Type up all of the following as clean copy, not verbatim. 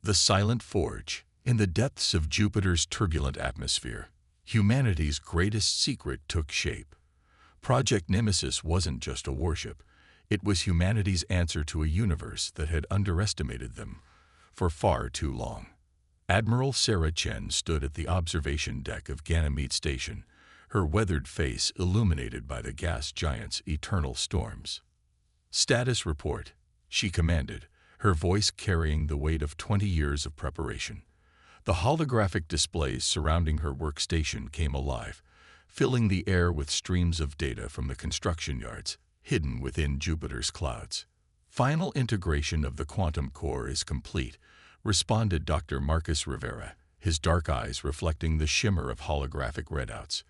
The Silent Forge. In the depths of Jupiter's turbulent atmosphere, humanity's greatest secret took shape. Project Nemesis wasn't just a warship. It was humanity's answer to a universe that had underestimated them for far too long. Admiral Sarah Chen stood at the observation deck of Ganymede Station, her weathered face illuminated by the gas giant's eternal storms. "Status report," she commanded, her voice carrying the weight of 20 years of preparation. The holographic displays surrounding her workstation came alive, filling the air with streams of data from the construction yards, hidden within Jupiter's clouds. "Final integration of the quantum core is complete," responded Dr. Marcus Rivera, his dark eyes reflecting the shimmer of holographic readouts.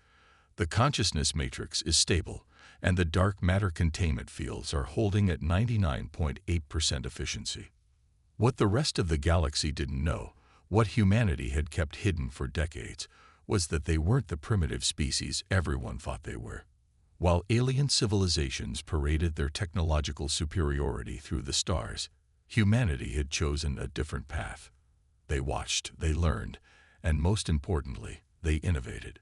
"The consciousness matrix is stable, and the dark matter containment fields are holding at 99.8% efficiency." What the rest of the galaxy didn't know, what humanity had kept hidden for decades, was that they weren't the primitive species everyone thought they were. While alien civilizations paraded their technological superiority through the stars, humanity had chosen a different path. They watched, they learned, and most importantly, they innovated.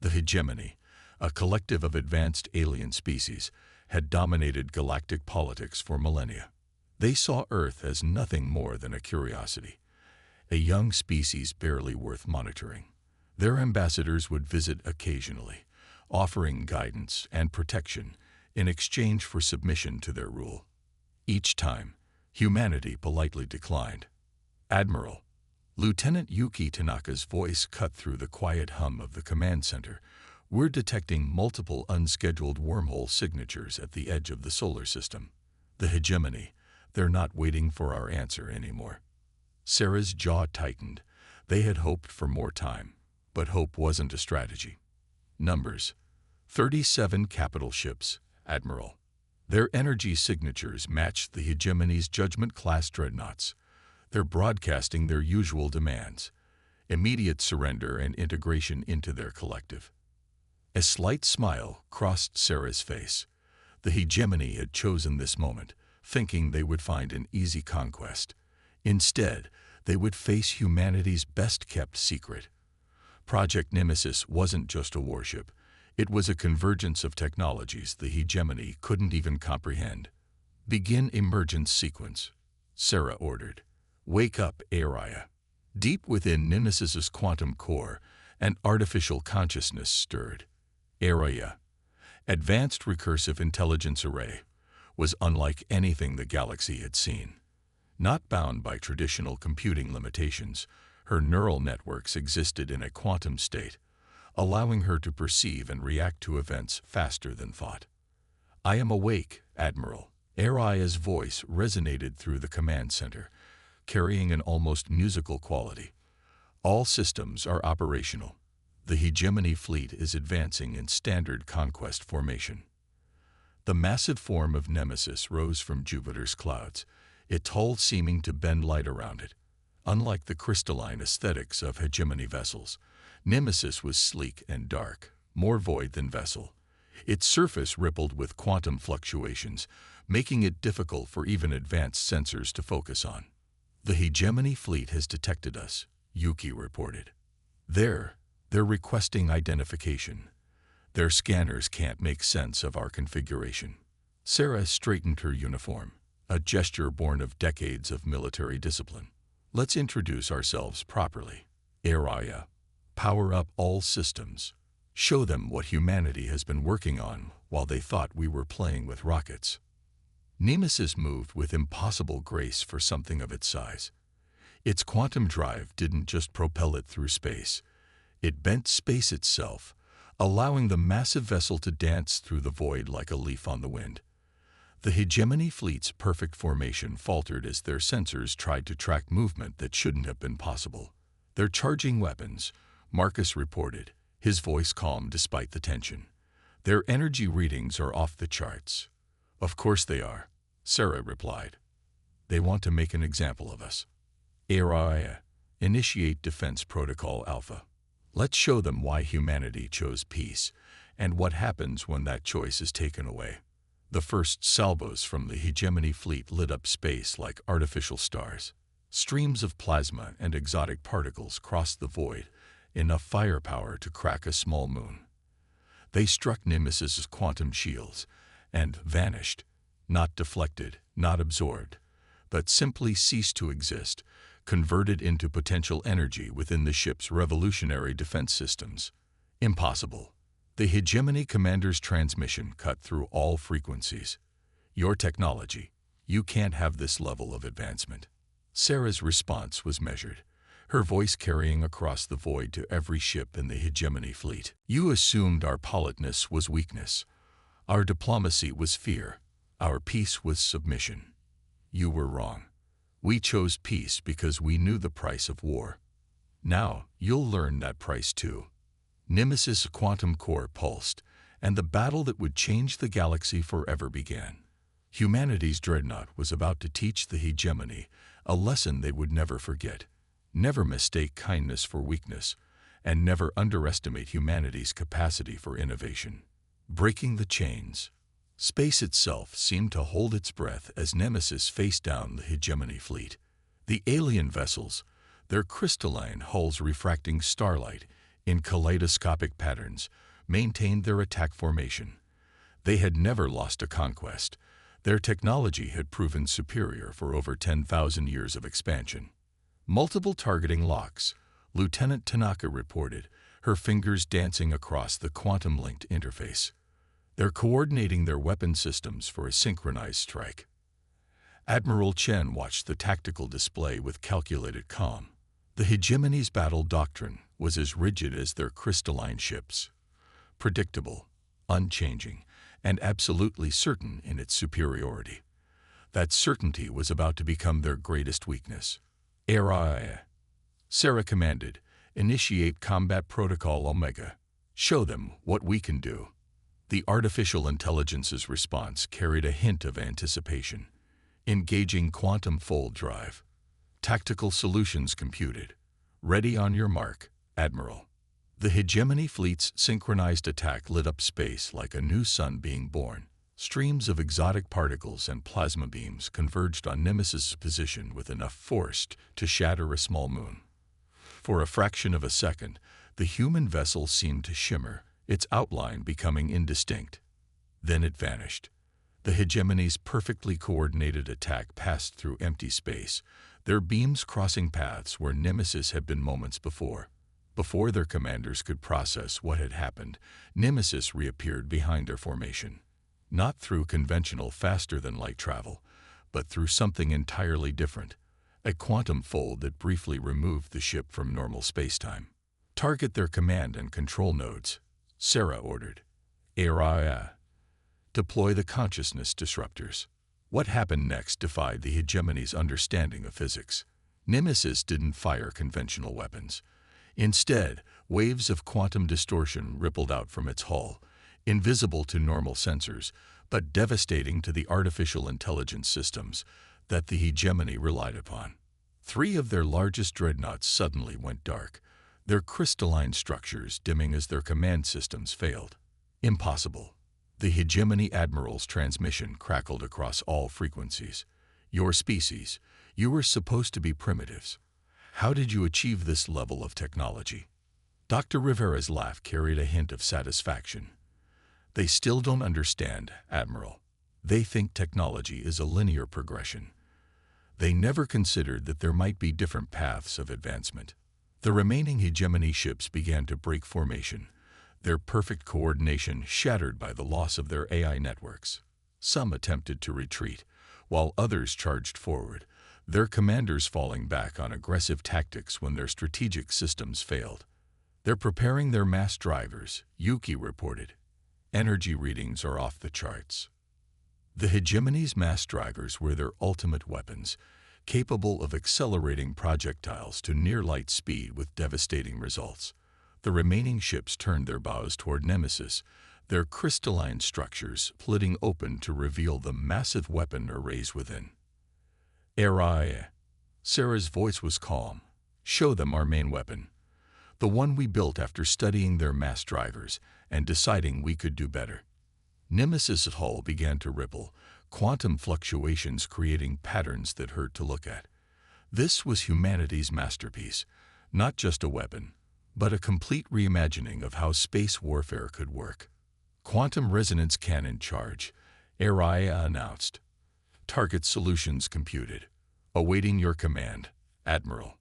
The hegemony, a collective of advanced alien species, had dominated galactic politics for millennia. They saw Earth as nothing more than a curiosity, a young species barely worth monitoring. Their ambassadors would visit occasionally, offering guidance and protection in exchange for submission to their rule. Each time, humanity politely declined. "Admiral," Lieutenant Yuki Tanaka's voice cut through the quiet hum of the command center, "we're detecting multiple unscheduled wormhole signatures at the edge of the solar system. The hegemony, they're not waiting for our answer anymore." Sarah's jaw tightened. They had hoped for more time, but hope wasn't a strategy. Numbers: 37 capital ships, Admiral. Their energy signatures matched the hegemony's Judgment-class dreadnoughts. They're broadcasting their usual demands: immediate surrender and integration into their collective. A slight smile crossed Sarah's face. The hegemony had chosen this moment, thinking they would find an easy conquest. Instead, they would face humanity's best-kept secret. Project Nemesis wasn't just a warship. It was a convergence of technologies the hegemony couldn't even comprehend. "Begin emergence sequence," Sarah ordered. "Wake up, Araya." Deep within Nemesis's quantum core, an artificial consciousness stirred. Araya, Advanced Recursive Intelligence Array, was unlike anything the galaxy had seen. Not bound by traditional computing limitations, her neural networks existed in a quantum state, allowing her to perceive and react to events faster than thought. "I am awake, Admiral." Araya's voice resonated through the command center, carrying an almost musical quality. "All systems are operational. The hegemony fleet is advancing in standard conquest formation." The massive form of Nemesis rose from Jupiter's clouds, its hull seeming to bend light around it. Unlike the crystalline aesthetics of hegemony vessels, Nemesis was sleek and dark, more void than vessel. Its surface rippled with quantum fluctuations, making it difficult for even advanced sensors to focus on. "The hegemony fleet has detected us," Yuki reported. They're requesting identification. Their scanners can't make sense of our configuration." Sarah straightened her uniform, a gesture born of decades of military discipline. "Let's introduce ourselves properly. Araya, power up all systems. Show them what humanity has been working on while they thought we were playing with rockets." Nemesis moved with impossible grace for something of its size. Its quantum drive didn't just propel it through space. It bent space itself, allowing the massive vessel to dance through the void like a leaf on the wind. The hegemony fleet's perfect formation faltered as their sensors tried to track movement that shouldn't have been possible. "They're charging weapons," Marcus reported, his voice calm despite the tension. "Their energy readings are off the charts." "Of course they are," Sarah replied. "They want to make an example of us." "Araya, initiate Defense Protocol Alpha. Let's show them why humanity chose peace, and what happens when that choice is taken away." The first salvos from the hegemony fleet lit up space like artificial stars. Streams of plasma and exotic particles crossed the void, enough firepower to crack a small moon. They struck Nemesis's quantum shields and vanished, not deflected, not absorbed, but simply ceased to exist, converted into potential energy within the ship's revolutionary defense systems. Impossible. The Hegemony Commander's transmission cut through all frequencies. Your technology. You can't have this level of advancement. Sarah's response was measured, her voice carrying across the void to every ship in the Hegemony fleet. You assumed our politeness was weakness. Our diplomacy was fear. Our peace was submission. You were wrong. We chose peace because we knew the price of war. Now, you'll learn that price too. Nemesis' quantum core pulsed, and the battle that would change the galaxy forever began. Humanity's Dreadnought was about to teach the Hegemony a lesson they would never forget. Never mistake kindness for weakness, and never underestimate humanity's capacity for innovation. Breaking the chains. Space itself seemed to hold its breath as Nemesis faced down the Hegemony fleet. The alien vessels, their crystalline hulls refracting starlight in kaleidoscopic patterns, maintained their attack formation. They had never lost a conquest. Their technology had proven superior for over 10,000 years of expansion. Multiple targeting locks, Lieutenant Tanaka reported, her fingers dancing across the quantum-linked interface. They're coordinating their weapon systems for a synchronized strike. Admiral Chen watched the tactical display with calculated calm. The Hegemony's battle doctrine was as rigid as their crystalline ships. Predictable, unchanging, and absolutely certain in its superiority. That certainty was about to become their greatest weakness. Sarah commanded, "Initiate Combat Protocol Omega. Show them what we can do." The artificial intelligence's response carried a hint of anticipation. Engaging quantum fold drive. Tactical solutions computed. Ready on your mark, Admiral. The Hegemony fleet's synchronized attack lit up space like a new sun being born. Streams of exotic particles and plasma beams converged on Nemesis' position with enough force to shatter a small moon. For a fraction of a second, the human vessel seemed to shimmer, its outline becoming indistinct. Then it vanished. The Hegemony's perfectly coordinated attack passed through empty space, their beams crossing paths where Nemesis had been moments before. Before their commanders could process what had happened, Nemesis reappeared behind their formation. Not through conventional faster-than-light travel, but through something entirely different, a quantum fold that briefly removed the ship from normal spacetime. Target their command and control nodes, Sarah ordered. Deploy the consciousness disruptors. What happened next defied the Hegemony's understanding of physics. Nemesis didn't fire conventional weapons. Instead, waves of quantum distortion rippled out from its hull, invisible to normal sensors, but devastating to the artificial intelligence systems that the Hegemony relied upon. 3 of their largest dreadnoughts suddenly went dark, their crystalline structures dimming as their command systems failed. Impossible. The Hegemony Admiral's transmission crackled across all frequencies. Your species, you were supposed to be primitives. How did you achieve this level of technology? Dr. Rivera's laugh carried a hint of satisfaction. They still don't understand, Admiral. They think technology is a linear progression. They never considered that there might be different paths of advancement. The remaining Hegemony ships began to break formation, their perfect coordination shattered by the loss of their AI networks. Some attempted to retreat, while others charged forward, their commanders falling back on aggressive tactics when their strategic systems failed. They're preparing their mass drivers, Yuki reported. Energy readings are off the charts. The Hegemony's mass drivers were their ultimate weapons, capable of accelerating projectiles to near-light speed with devastating results. The remaining ships turned their bows toward Nemesis, their crystalline structures splitting open to reveal the massive weapon arrays within. Sarah's voice was calm. Show them our main weapon. The one we built after studying their mass drivers and deciding we could do better. Nemesis' hull began to ripple, quantum fluctuations creating patterns that hurt to look at. This was humanity's masterpiece, not just a weapon, but a complete reimagining of how space warfare could work. Quantum resonance cannon charge, Araya announced. Target solutions computed. Awaiting your command, Admiral.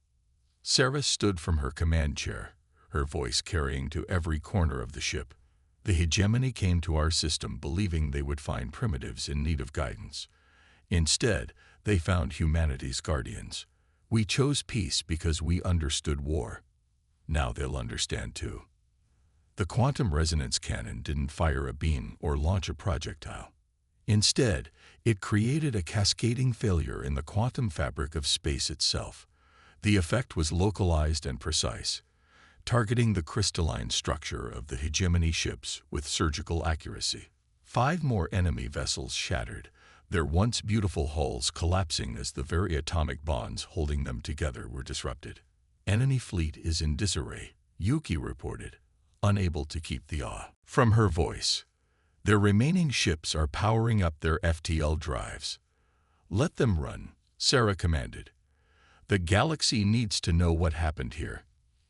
Sarah stood from her command chair, her voice carrying to every corner of the ship. The hegemony came to our system believing they would find primitives in need of guidance. Instead, they found humanity's guardians. We chose peace because we understood war. Now they'll understand too. The quantum resonance cannon didn't fire a beam or launch a projectile. Instead, it created a cascading failure in the quantum fabric of space itself. The effect was localized and precise, targeting the crystalline structure of the hegemony ships with surgical accuracy. 5 more enemy vessels shattered, their once beautiful hulls collapsing as the very atomic bonds holding them together were disrupted. Enemy fleet is in disarray, Yuki reported, unable to keep the awe from her voice. Their remaining ships are powering up their FTL drives. Let them run, Sarah commanded. The galaxy needs to know what happened here.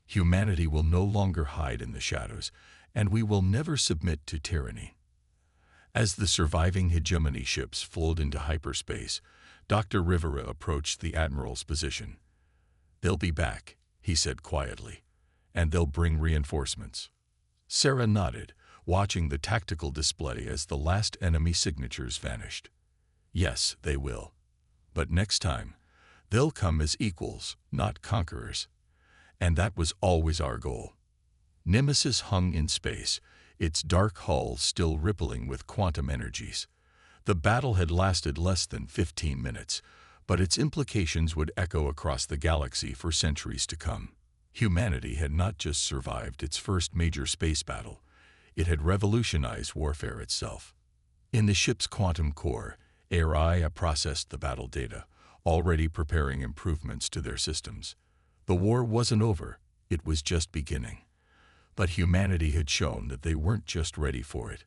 Humanity will no longer hide in the shadows, and we will never submit to tyranny. As the surviving hegemony ships flowed into hyperspace, Dr. Rivera approached the Admiral's position. They'll be back, he said quietly, and they'll bring reinforcements. Sarah nodded, watching the tactical display as the last enemy signatures vanished. Yes, they will. But next time, they'll come as equals, not conquerors. And that was always our goal. Nemesis hung in space, its dark hull still rippling with quantum energies. The battle had lasted less than 15 minutes, but its implications would echo across the galaxy for centuries to come. Humanity had not just survived its first major space battle, it had revolutionized warfare itself. In the ship's quantum core, Araya processed the battle data, already preparing improvements to their systems. The war wasn't over, it was just beginning. But humanity had shown that they weren't just ready for it.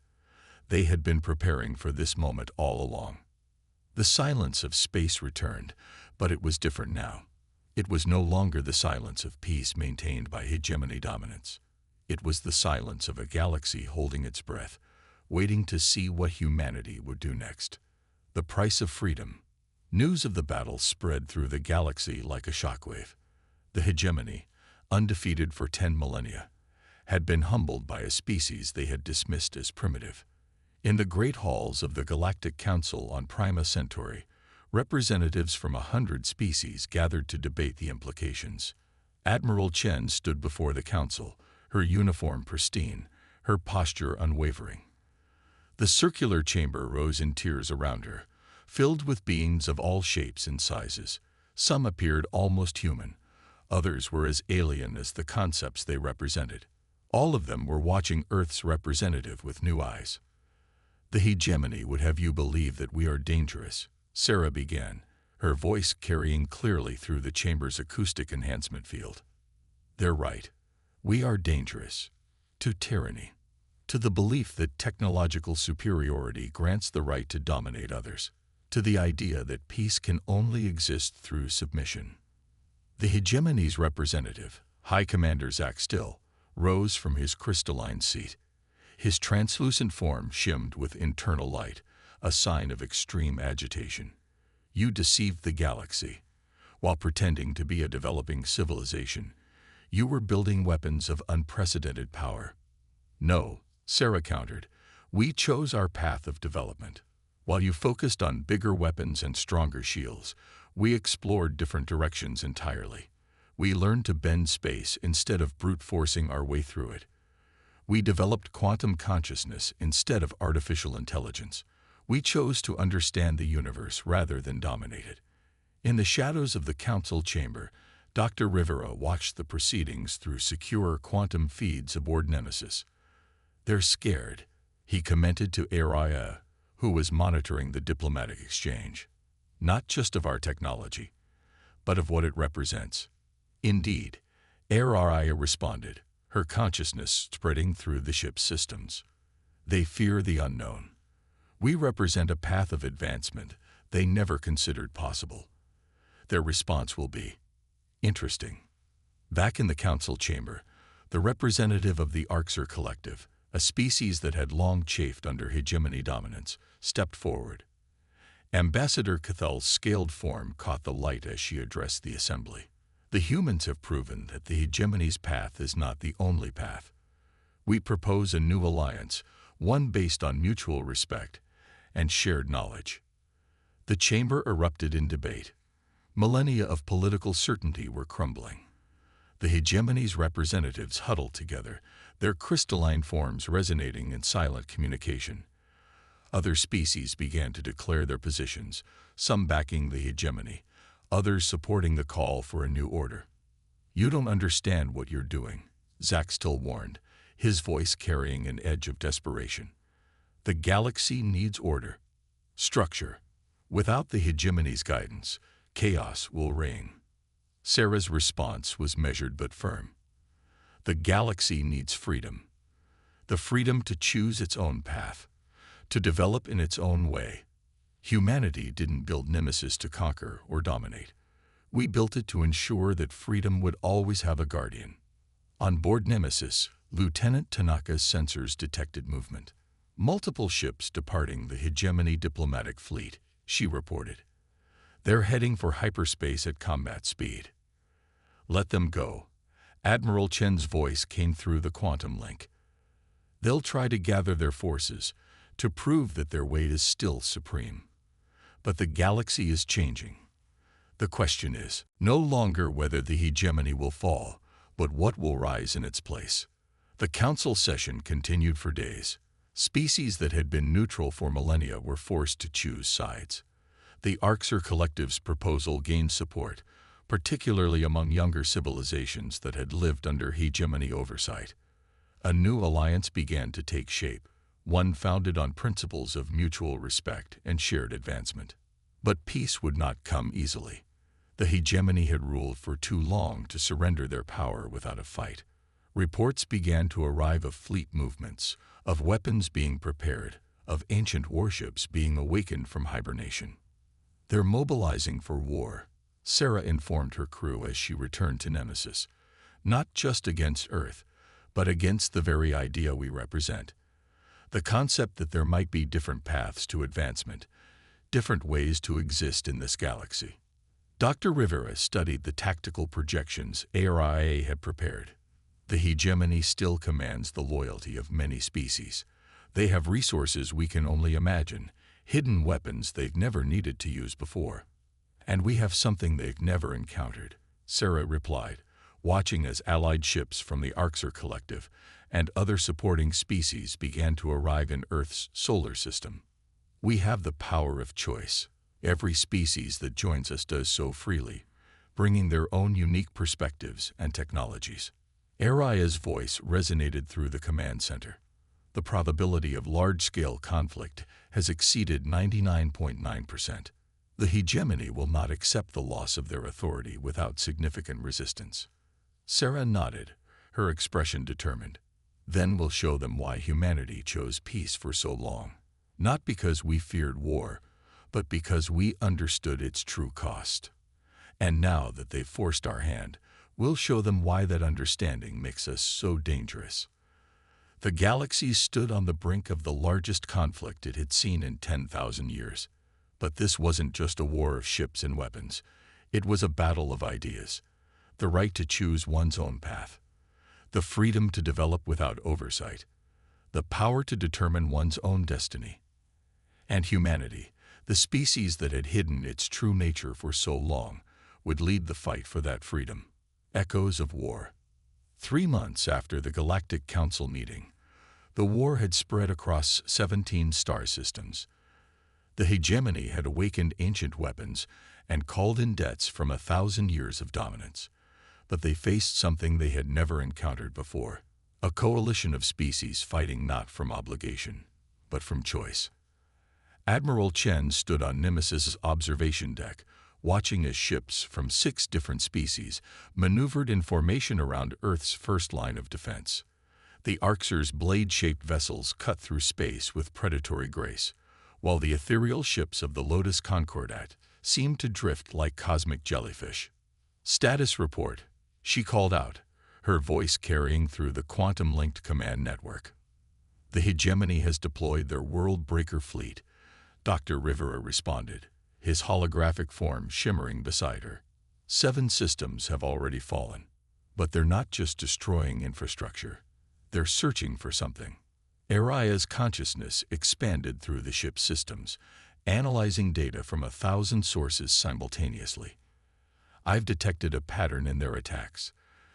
They had been preparing for this moment all along. The silence of space returned, but it was different now. It was no longer the silence of peace maintained by hegemony dominance. It was the silence of a galaxy holding its breath, waiting to see what humanity would do next. The price of freedom. News of the battle spread through the galaxy like a shockwave. The hegemony, undefeated for 10 millennia, had been humbled by a species they had dismissed as primitive. In the great halls of the Galactic Council on Prima Centauri, representatives from 100 species gathered to debate the implications. Admiral Chen stood before the council, her uniform pristine, her posture unwavering. The circular chamber rose in tiers around her, filled with beings of all shapes and sizes. Some appeared almost human, others were as alien as the concepts they represented. All of them were watching Earth's representative with new eyes. The hegemony would have you believe that we are dangerous, Sarah began, her voice carrying clearly through the chamber's acoustic enhancement field. They're right. We are dangerous. To tyranny. To the belief that technological superiority grants the right to dominate others. To the idea that peace can only exist through submission. The hegemony's representative, High Commander Zach Still, rose from his crystalline seat. His translucent form shimmed with internal light, a sign of extreme agitation. You deceived the galaxy. While pretending to be a developing civilization, you were building weapons of unprecedented power. No, Sarah countered, we chose our path of development. While you focused on bigger weapons and stronger shields, we explored different directions entirely. We learned to bend space instead of brute forcing our way through it. We developed quantum consciousness instead of artificial intelligence. We chose to understand the universe rather than dominate it. In the shadows of the council chamber, Dr. Rivera watched the proceedings through secure quantum feeds aboard Nemesis. They're scared, he commented to Araya, who was monitoring the diplomatic exchange. Not just of our technology, but of what it represents. Indeed, Araya responded, her consciousness spreading through the ship's systems. They fear the unknown. We represent a path of advancement they never considered possible. their response will be interesting. Back in the council chamber, the representative of the Arxer Collective, a species that had long chafed under hegemony dominance, stepped forward. Ambassador Cathal's scaled form caught the light as she addressed the assembly. The humans have proven that the hegemony's path is not the only path. We propose a new alliance, one based on mutual respect and shared knowledge. The chamber erupted in debate. Millennia of political certainty were crumbling. The hegemony's representatives huddled together, their crystalline forms resonating in silent communication. Other species began to declare their positions, some backing the hegemony, others supporting the call for a new order. "You don't understand what you're doing," Zaxtel warned, his voice carrying an edge of desperation. "The galaxy needs order, structure. Without the hegemony's guidance, chaos will reign." Sarah's response was measured but firm. "The galaxy needs freedom. The freedom to choose its own path, to develop in its own way. Humanity didn't build Nemesis to conquer or dominate. We built it to ensure that freedom would always have a guardian." On board Nemesis, Lieutenant Tanaka's sensors detected movement. "Multiple ships departing the hegemony diplomatic fleet," she reported. "They're heading for hyperspace at combat speed." "Let them go." Admiral Chen's voice came through the quantum link. "They'll try to gather their forces, to prove that their weight is still supreme. But the galaxy is changing. The question is no longer whether the hegemony will fall, but what will rise in its place." The council session continued for days. Species that had been neutral for millennia were forced to choose sides. The Arxer Collective's proposal gained support, particularly among younger civilizations that had lived under hegemony oversight. A new alliance began to take shape, one founded on principles of mutual respect and shared advancement. But peace would not come easily. The hegemony had ruled for too long to surrender their power without a fight. Reports began to arrive of fleet movements, of weapons being prepared, of ancient warships being awakened from hibernation. "They're mobilizing for war," Sarah informed her crew as she returned to Nemesis. "Not just against Earth, but against the very idea we represent. The concept that there might be different paths to advancement, different ways to exist in this galaxy." Dr. Rivera studied the tactical projections ARIA had prepared. The hegemony still commands the loyalty of many species. They have resources we can only imagine, hidden weapons they've never needed to use before. "And we have something they've never encountered," Sarah replied, watching as allied ships from the Arxer Collective and other supporting species began to arrive in Earth's solar system. "We have the power of choice. Every species that joins us does so freely, bringing their own unique perspectives and technologies." Aria's voice resonated through the command center. "The probability of large-scale conflict has exceeded 99.9%. The hegemony will not accept the loss of their authority without significant resistance." Sarah nodded, her expression determined. "Then we'll show them why humanity chose peace for so long. Not because we feared war, but because we understood its true cost. And now that they've forced our hand, we'll show them why that understanding makes us so dangerous." The galaxy stood on the brink of the largest conflict it had seen in 10,000 years. But this wasn't just a war of ships and weapons. It was a battle of ideas. The right to choose one's own path. The freedom to develop without oversight. The power to determine one's own destiny. And humanity, the species that had hidden its true nature for so long, would lead the fight for that freedom. Echoes of war. 3 months after the Galactic Council meeting, the war had spread across 17 star systems. The hegemony had awakened ancient weapons and called in debts from 1,000 years of dominance. But they faced something they had never encountered before. A coalition of species fighting not from obligation, but from choice. Admiral Chen stood on Nemesis's observation deck, watching as ships from 6 different species maneuvered in formation around Earth's first line of defense. The Arxer's blade-shaped vessels cut through space with predatory grace, while the ethereal ships of the Lotus Concordat seemed to drift like cosmic jellyfish. "Status report," she called out, her voice carrying through the quantum-linked command network. "The Hegemony has deployed their world-breaker fleet," Dr. Rivera responded, his holographic form shimmering beside her. "7 systems have already fallen. But they're not just destroying infrastructure. They're searching for something." Araya's consciousness expanded through the ship's systems, analyzing data from 1,000 sources simultaneously. "I've detected a pattern in their attacks.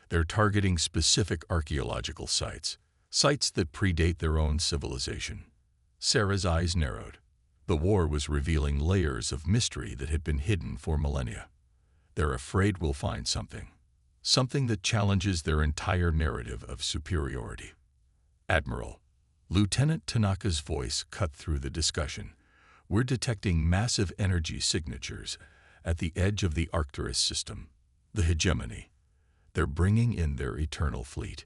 They're targeting specific archaeological sites that predate their own civilization." Sarah's eyes narrowed. The war was revealing layers of mystery that had been hidden for millennia. "They're afraid we'll find something that challenges their entire narrative of superiority." "Admiral," Lieutenant Tanaka's voice cut through the discussion, "we're detecting massive energy signatures at the edge of the Arcturus system. The Hegemony. They're bringing in their Eternal Fleet."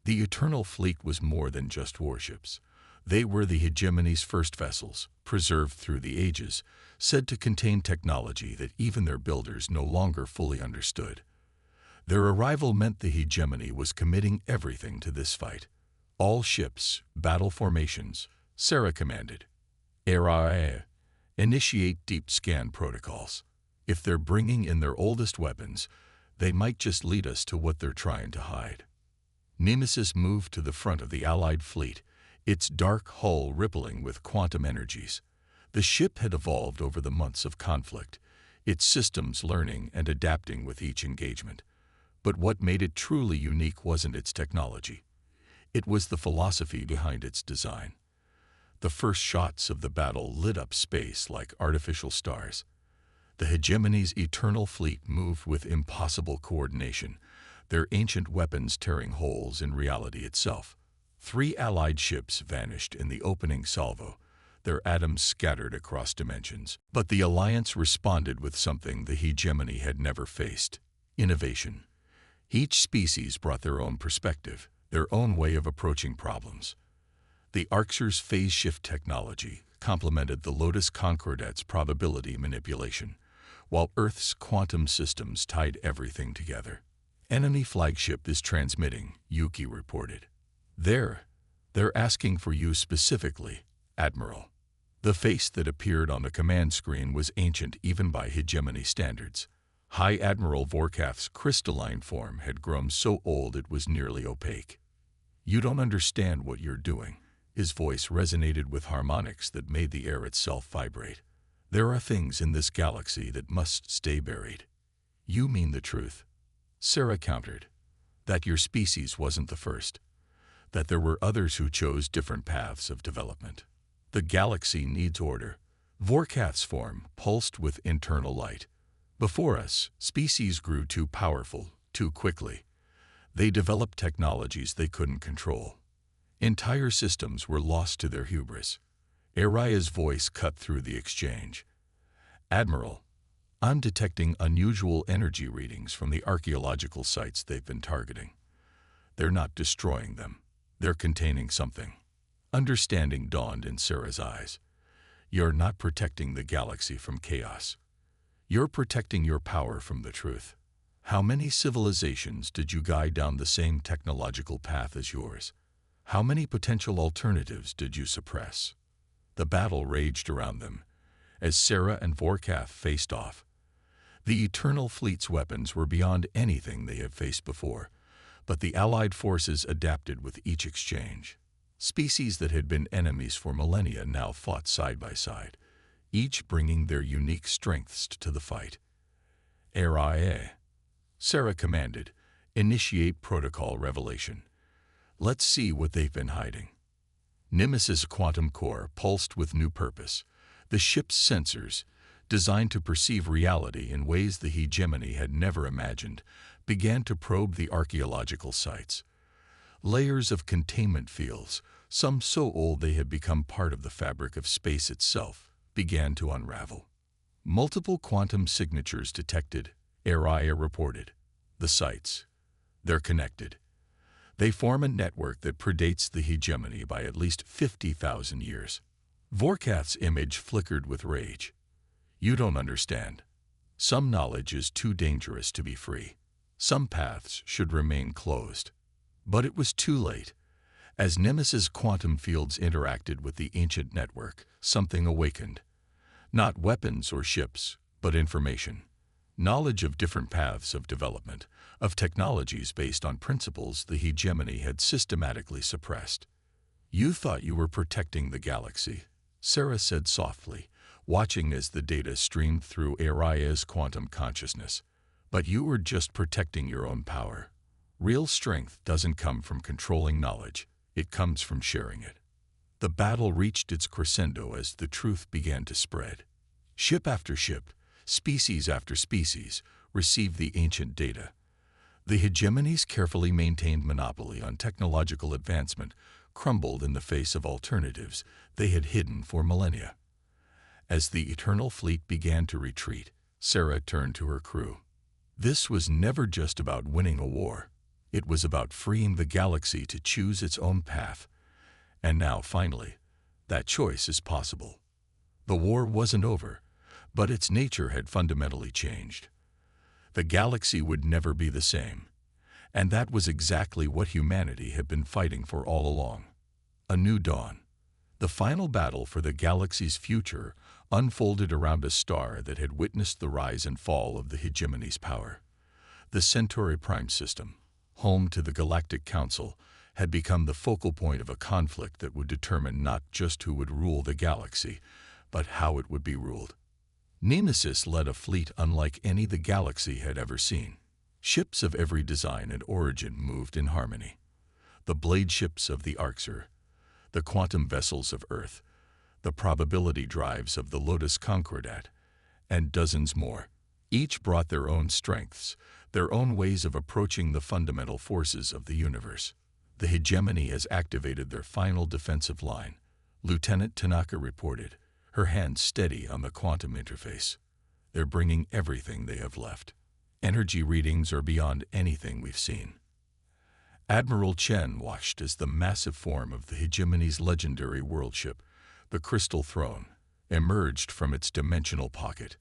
The Eternal Fleet was more than just warships. They were the Hegemony's first vessels, preserved through the ages, said to contain technology that even their builders no longer fully understood. Their arrival meant the Hegemony was committing everything to this fight. "All ships, battle formations," Sarah commanded. "Araya, initiate deep scan protocols. If they're bringing in their oldest weapons, they might just lead us to what they're trying to hide." Nemesis moved to the front of the Allied fleet, its dark hull rippling with quantum energies. The ship had evolved over the months of conflict, its systems learning and adapting with each engagement. But what made it truly unique wasn't its technology. It was the philosophy behind its design. The first shots of the battle lit up space like artificial stars. The Hegemony's Eternal Fleet moved with impossible coordination, their ancient weapons tearing holes in reality itself. 3 Allied ships vanished in the opening salvo, their atoms scattered across dimensions. But the Alliance responded with something the Hegemony had never faced: innovation. Each species brought their own perspective, their own way of approaching problems. The Arxer's phase shift technology complemented the Lotus Concordet's probability manipulation, while Earth's quantum systems tied everything together. "Enemy flagship is transmitting," Yuki reported. They're asking for you specifically, Admiral." The face that appeared on the command screen was ancient even by Hegemony standards. High Admiral Vorkath's crystalline form had grown so old it was nearly opaque. "You don't understand what you're doing." His voice resonated with harmonics that made the air itself vibrate. "There are things in this galaxy that must stay buried." "You mean the truth," Sarah countered. "That your species wasn't the first. That there were others who chose different paths of development. The galaxy needs order." Vorkath's form pulsed with internal light. "Before us, species grew too powerful, too quickly. They developed technologies they couldn't control. Entire systems were lost to their hubris." Araya's voice cut through the exchange. "Admiral, I'm detecting unusual energy readings from the archaeological sites they've been targeting. They're not destroying them. They're containing something." Understanding dawned in Sarah's eyes. "You're not protecting the galaxy from chaos. You're protecting your power from the truth. How many civilizations did you guide down the same technological path as yours? How many potential alternatives did you suppress?" The battle raged around them, as Sarah and Vorkath faced off. The Eternal Fleet's weapons were beyond anything they had faced before, but the Allied forces adapted with each exchange. Species that had been enemies for millennia now fought side by side, each bringing their unique strengths to the fight. "Araya," Sarah commanded, "initiate protocol revelation. Let's see what they've been hiding." Nemesis' quantum core pulsed with new purpose. The ship's sensors, designed to perceive reality in ways the Hegemony had never imagined, began to probe the archaeological sites. Layers of containment fields, some so old they had become part of the fabric of space itself, began to unravel. "Multiple quantum signatures detected," Araya reported. "The sites. They're connected. They form a network that predates the Hegemony by at least 50,000 years." Vorkath's image flickered with rage. You don't understand. Some knowledge is too dangerous to be free. Some paths should remain closed. But it was too late. As Nemesis quantum fields interacted with the ancient network, something awakened. Not weapons or ships, but information. Knowledge of different paths of development, of technologies based on principles the hegemony had systematically suppressed. You thought you were protecting the galaxy, Sarah said softly, watching as the data streamed through Aria's quantum consciousness. But you were just protecting your own power. Real strength doesn't come from controlling knowledge, it comes from sharing it. The battle reached its crescendo as the truth began to spread. Ship after ship, species after species, received the ancient data. The hegemony's carefully maintained monopoly on technological advancement crumbled in the face of alternatives they had hidden for millennia. As the Eternal Fleet began to retreat, Sarah turned to her crew. This was never just about winning a war. It was about freeing the galaxy to choose its own path. And now, finally, that choice is possible. The war wasn't over, but its nature had fundamentally changed. The galaxy would never be the same. And that was exactly what humanity had been fighting for all along. A new dawn. The final battle for the galaxy's future unfolded around a star that had witnessed the rise and fall of the hegemony's power. The Centauri Prime system, home to the Galactic Council, had become the focal point of a conflict that would determine not just who would rule the galaxy, but how it would be ruled. Nemesis led a fleet unlike any the galaxy had ever seen. Ships of every design and origin moved in harmony. The blade ships of the Arxer, the quantum vessels of Earth, the probability drives of the Lotus Concordat, and dozens more. Each brought their own strengths, their own ways of approaching the fundamental forces of the universe. The hegemony has activated their final defensive line, Lieutenant Tanaka reported, her hand steady on the quantum interface. They're bringing everything they have left. Energy readings are beyond anything we've seen. Admiral Chen watched as the massive form of the hegemony's legendary worldship, the Crystal Throne, emerged from its dimensional pocket.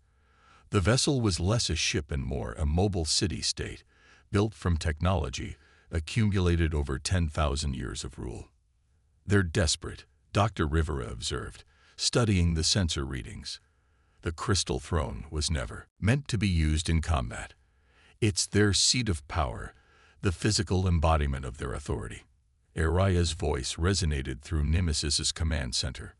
The vessel was less a ship and more a mobile city-state, built from technology accumulated over 10,000 years of rule. They're desperate, Dr. Rivera observed, studying the sensor readings. The Crystal Throne was never meant to be used in combat. It's their seat of power, the physical embodiment of their authority. Aria's voice resonated through Nemesis's command center.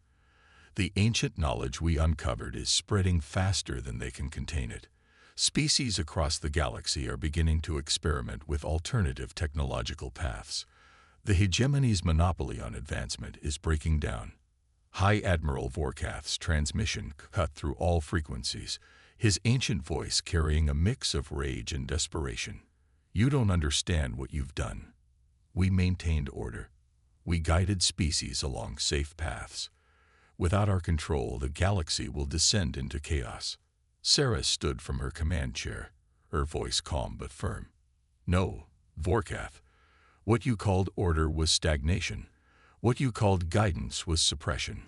The ancient knowledge we uncovered is spreading faster than they can contain it. Species across the galaxy are beginning to experiment with alternative technological paths. The hegemony's monopoly on advancement is breaking down. High Admiral Vorkath's transmission cut through all frequencies, his ancient voice carrying a mix of rage and desperation. You don't understand what you've done. We maintained order. We guided species along safe paths. Without our control, the galaxy will descend into chaos. Sarah stood from her command chair, her voice calm but firm. No, Vorkath. What you called order was stagnation. What you called guidance was suppression.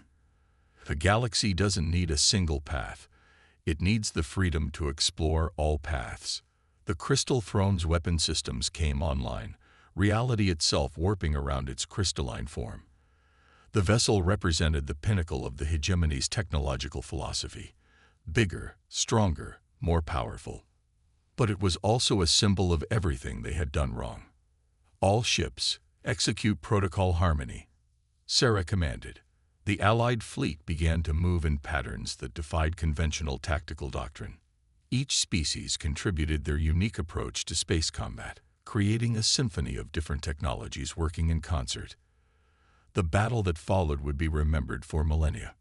The galaxy doesn't need a single path. It needs the freedom to explore all paths. The Crystal Throne's weapon systems came online, reality itself warping around its crystalline form. The vessel represented the pinnacle of the hegemony's technological philosophy. Bigger, stronger, more powerful. But it was also a symbol of everything they had done wrong. All ships, execute protocol harmony, Sarah commanded. The Allied fleet began to move in patterns that defied conventional tactical doctrine. Each species contributed their unique approach to space combat, creating a symphony of different technologies working in concert. The battle that followed would be remembered for millennia.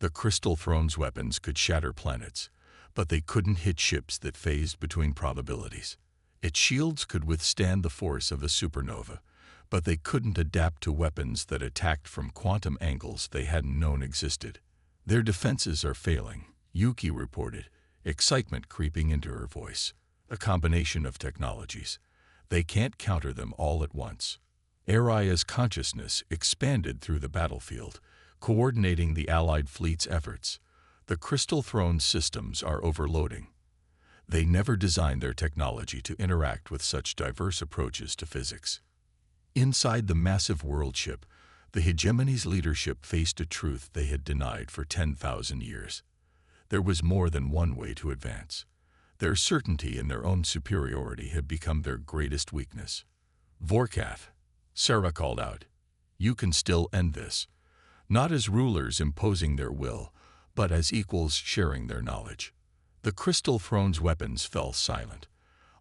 The Crystal Throne's weapons could shatter planets, but they couldn't hit ships that phased between probabilities. Its shields could withstand the force of a supernova, but they couldn't adapt to weapons that attacked from quantum angles they hadn't known existed. Their defenses are failing, Yuki reported, excitement creeping into her voice. A combination of technologies. They can't counter them all at once. Aria's consciousness expanded through the battlefield, coordinating the Allied fleet's efforts. The Crystal Throne systems are overloading. They never designed their technology to interact with such diverse approaches to physics. Inside the massive world ship, the hegemony's leadership faced a truth they had denied for 10,000 years. There was more than one way to advance. Their certainty in their own superiority had become their greatest weakness. "Vorkath," Sarah called out, "you can still end this, not as rulers imposing their will, but as equals sharing their knowledge." The Crystal Throne's weapons fell silent.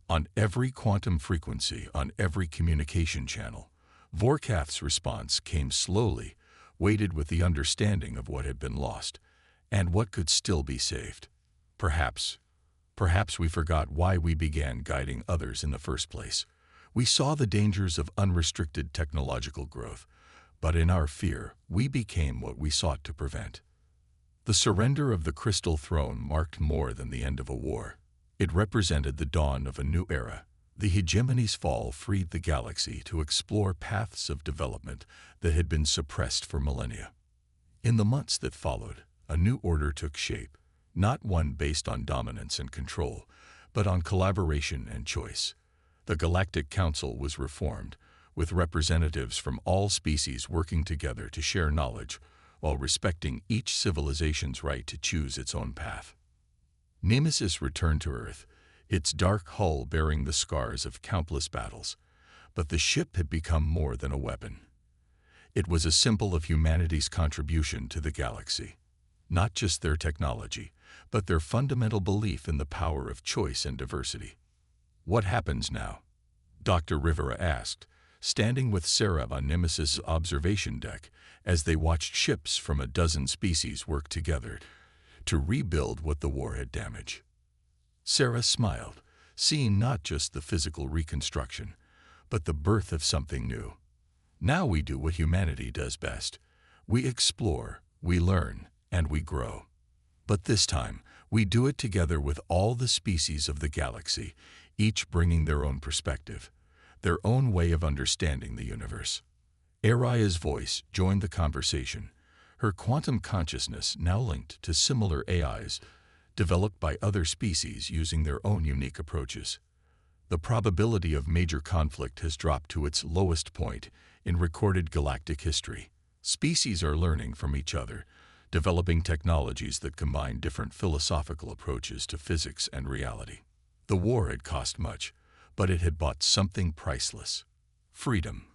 On every quantum frequency, on every communication channel, Vorkath's response came slowly, weighted with the understanding of what had been lost, and what could still be saved. Perhaps we forgot why we began guiding others in the first place. We saw the dangers of unrestricted technological growth, but in our fear, we became what we sought to prevent. The surrender of the Crystal Throne marked more than the end of a war. It represented the dawn of a new era. The hegemony's fall freed the galaxy to explore paths of development that had been suppressed for millennia. In the months that followed, a new order took shape, not one based on dominance and control, but on collaboration and choice. The Galactic Council was reformed, with representatives from all species working together to share knowledge, while respecting each civilization's right to choose its own path. Nemesis returned to Earth, its dark hull bearing the scars of countless battles, but the ship had become more than a weapon. It was a symbol of humanity's contribution to the galaxy, not just their technology, but their fundamental belief in the power of choice and diversity. "What happens now?" Dr. Rivera asked, standing with Sarah on Nemesis' observation deck as they watched ships from a dozen species work together to rebuild what the war had damaged. Sarah smiled, seeing not just the physical reconstruction, but the birth of something new. "Now we do what humanity does best. We explore, we learn, and we grow. But this time, we do it together with all the species of the galaxy, each bringing their own perspective, their own way of understanding the universe." Araya's voice joined the conversation, her quantum consciousness now linked to similar AIs developed by other species using their own unique approaches. The probability of major conflict has dropped to its lowest point in recorded galactic history. Species are learning from each other, developing technologies that combine different philosophical approaches to physics and reality. The war had cost much, but it had bought something priceless: freedom.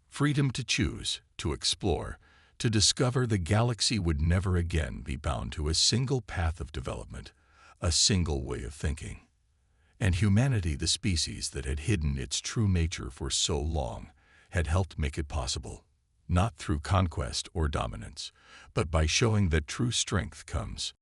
Freedom to choose, to explore, to discover the galaxy would never again be bound to a single path of development, a single way of thinking. And humanity, the species that had hidden its true nature for so long, had helped make it possible, not through conquest or dominance, but by showing that true strength comes